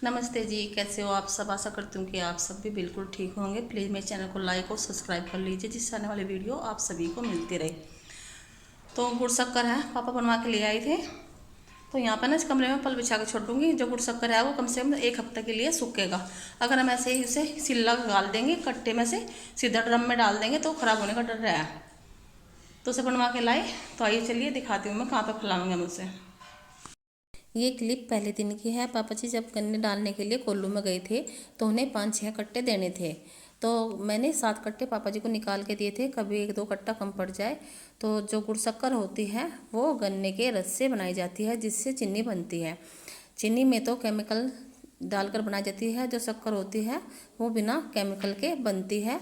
नमस्ते जी, कैसे हो आप सब। आशा करती हूँ कि आप सब भी बिल्कुल ठीक होंगे। प्लीज़ मेरे चैनल को लाइक और सब्सक्राइब कर लीजिए, जिससे आने वाले वीडियो आप सभी को मिलती रहे। तो गुड़ शक्कर है, पापा बनवा के ले आए थे। तो यहाँ पर ना इस कमरे में पल बिछा के छोड़ दूँगी। जो गुड़ शक्कर है वो कम से कम 1 हफ्ते के लिए सूखेगा। अगर हम ऐसे ही उसे सिल्ला गाल देंगे कट्टे में से सीधा ड्रम में डाल देंगे तो ख़राब होने का डर है। तो उसे बनवा के लाए। तो आइए चलिए दिखाती हूँ मैं कहाँ पर फैलाऊँगी हम उसे। ये क्लिप पहले दिन की है। पापा जी जब गन्ने डालने के लिए कोल्लू में गए थे तो उन्हें 5-6 कट्टे देने थे। तो मैंने 7 कट्टे पापा जी को निकाल के दिए थे, कभी 1-2 कट्टा कम पड़ जाए। तो जो गुड़ शक्कर होती है वो गन्ने के रस से बनाई जाती है, जिससे चीनी बनती है। चीनी में तो केमिकल डालकर बनाई जाती है, जो शक्कर होती है वो बिना केमिकल के बनती है।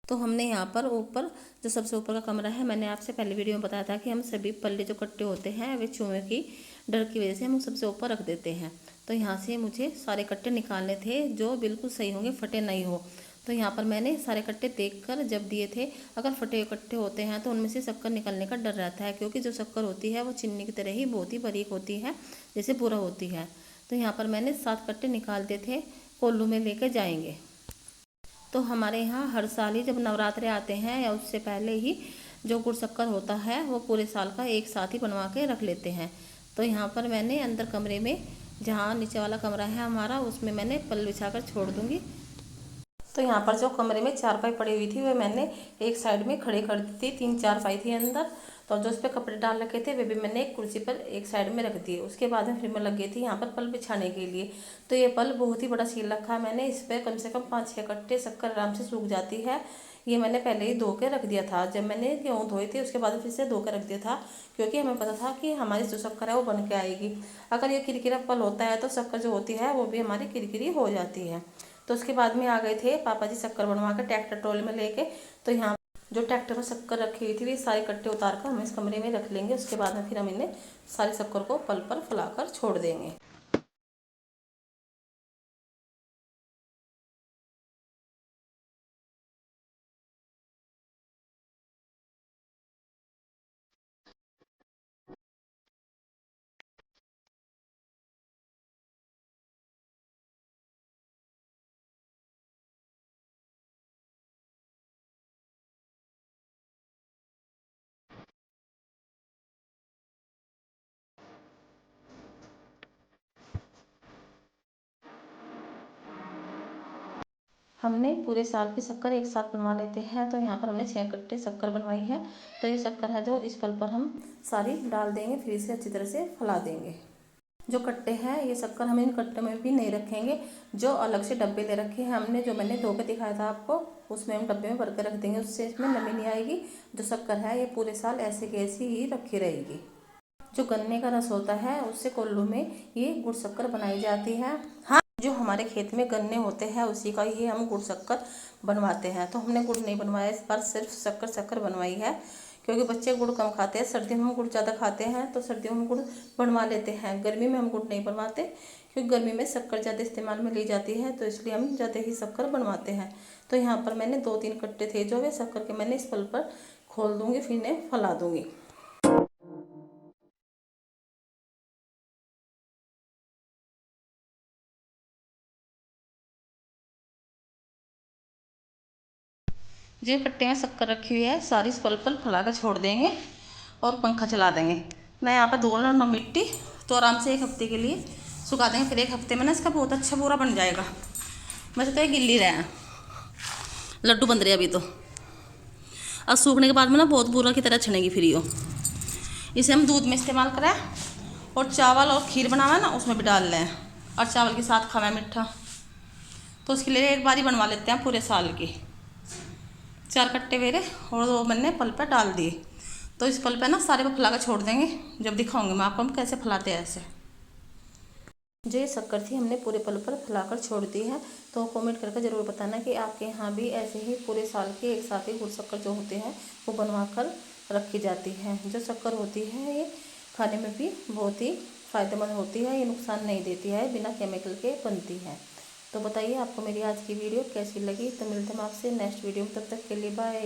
तो हमने यहाँ पर ऊपर जो सबसे ऊपर का कमरा है, मैंने आपसे पहले वीडियो में बताया था कि हम सभी पल्ले जो कट्टे होते हैं वे चूहे की डर की वजह से हम सबसे ऊपर रख देते हैं। तो यहाँ से मुझे सारे कट्टे निकालने थे जो बिल्कुल सही होंगे, फटे नहीं हो। तो यहाँ पर मैंने सारे कट्टे देखकर जब दिए थे, अगर फटे हुए कट्टे होते हैं तो उनमें से शक्कर निकलने का डर रहता है, क्योंकि जो शक्कर होती है वो चीनी की तरह ही बहुत ही बारीक होती है, जैसे बुरा होती है। तो यहाँ पर मैंने 7 कट्टे निकाल दिए थे, कोल्लू में लेकर जाएंगे। तो हमारे यहाँ हर साल ही जब नवरात्रे आते हैं या उससे पहले ही जो गुड़ शक्कर होता है वो पूरे साल का एक साथ ही बनवा के रख लेते हैं। तो यहाँ पर मैंने अंदर कमरे में, जहाँ नीचे वाला कमरा है हमारा, उसमें मैंने पल्ल बिछा कर छोड़ दूँगी। तो यहाँ पर जो कमरे में चारपाई पड़ी हुई थी वे मैंने एक साइड में खड़े कर दी थी। 3 चारपाई थी अंदर। तो जो उस पर कपड़े डाल रखे थे वे भी मैंने एक कुर्सी पर एक साइड में रख दिए। उसके बाद में फिर मैं लग गई थी यहाँ पर पल बिछाने के लिए। तो ये पल बहुत ही बड़ा सील रखा है मैंने। इस पर कम से कम 5-6 कट्टे शक्कर आराम से सूख जाती है। ये मैंने पहले ही धो के रख दिया था। जब मैंने गेहूँ धोए थे उसके बाद फिर से धो के रख दिया था, क्योंकि हमें पता था कि हमारी जो शक्कर है वो बन के आएगी। अगर ये किरकिरा पल होता है तो शक्कर जो होती है वो भी हमारी किरकिरी हो जाती है। तो उसके बाद में आ गए थे पापा जी शक्कर बनवा कर ट्रैक्टर ट्रॉली में लेके। तो यहाँ जो ट्रैक्टर में शक्कर रखी हुई थी वे सारे कट्टे उतार कर हम इस कमरे में रख लेंगे। उसके बाद में फिर हम इन्हें सारी शक्कर को पल पर फैलाकर छोड़ देंगे। हमने पूरे साल की शक्कर एक साथ बनवा लेते हैं। तो यहाँ पर हमने 6 कट्टे शक्कर बनवाई है। तो ये शक्कर है जो इस पल पर हम सारी डाल देंगे, फिर इसे अच्छी तरह से फैला देंगे। जो कट्टे हैं ये शक्कर हम इन कट्टे में भी नहीं रखेंगे। जो अलग से डब्बे ले रखे हैं हमने, जो मैंने धो के दिखाया था आपको, उसमें हम डब्बे में भर के रख देंगे। उससे इसमें नमी नहीं आएगी। जो शक्कर है ये पूरे साल ऐसे की ऐसी ही रखी रहेगी। जो गन्ने का रस होता है उससे कोल्लू में ये गुड़ शक्कर बनाई जाती है। हाँ, जो हमारे खेत में गन्ने होते हैं उसी का ही हम गुड़ शक्कर बनवाते हैं। तो हमने गुड़ नहीं बनवाया इस बार, सिर्फ शक्कर शक्कर बनवाई है, क्योंकि बच्चे गुड़ कम खाते हैं। सर्दियों में हम गुड़ ज़्यादा खाते हैं तो सर्दियों में गुड़ बनवा लेते हैं। गर्मी में हम गुड़ नहीं बनवाते, क्योंकि गर्मी में शक्कर ज़्यादा इस्तेमाल में ली जाती है, तो इसलिए हम ज़्यादा ही शक्कर बनवाते हैं। तो यहाँ पर मैंने 2-3 कट्टे थे जो वे शक्कर के मैंने इस पल पर खोल दूँगी, फिर इन्हें फैला दूँगी। जो कट्टे में शक्कर रखी हुई है सारी इस पल पर फैला कर छोड़ देंगे और पंखा चला देंगे। मैं यहाँ पर धो लूँ मिट्टी, तो आराम से 1 हफ्ते के लिए सुखा देंगे। फिर 1 हफ्ते में ना इसका बहुत अच्छा पूरा बन जाएगा। वैसे तो ये गिल्ली रहे हैं, लड्डू बन रहे अभी तो। अब सूखने के बाद में ना बहुत बुरा की तरह छनेगी फिर यो। इसे हम दूध में इस्तेमाल करें और चावल और खीर बनावे ना उसमें भी डाल लें, और चावल के साथ खावें मीठा। तो उसके लिए एक बारी बनवा लेते हैं पूरे साल की। 4 कट्टे मेरे और 2 मैंने पल पर डाल दिए। तो इस पल पे ना सारे को फैला कर छोड़ देंगे। जब दिखाऊंगी मैं आपको हम कैसे फैलाते हैं ऐसे। जो ये शक्कर थी हमने पूरे पल पर फैलाकर छोड़ दी है। तो कमेंट करके ज़रूर बताना कि आपके यहाँ भी ऐसे ही पूरे साल के एक साथ ही गुड़ शक्कर जो होते हैं वो बनवा कर रखी जाती है। जो शक्कर होती है ये खाने में भी बहुत ही फ़ायदेमंद होती है, ये नुकसान नहीं देती है, बिना केमिकल के बनती है। तो बताइए आपको मेरी आज की वीडियो कैसी लगी। तो मिलते हैं आपसे नेक्स्ट वीडियो में, तब तक के लिए बाय।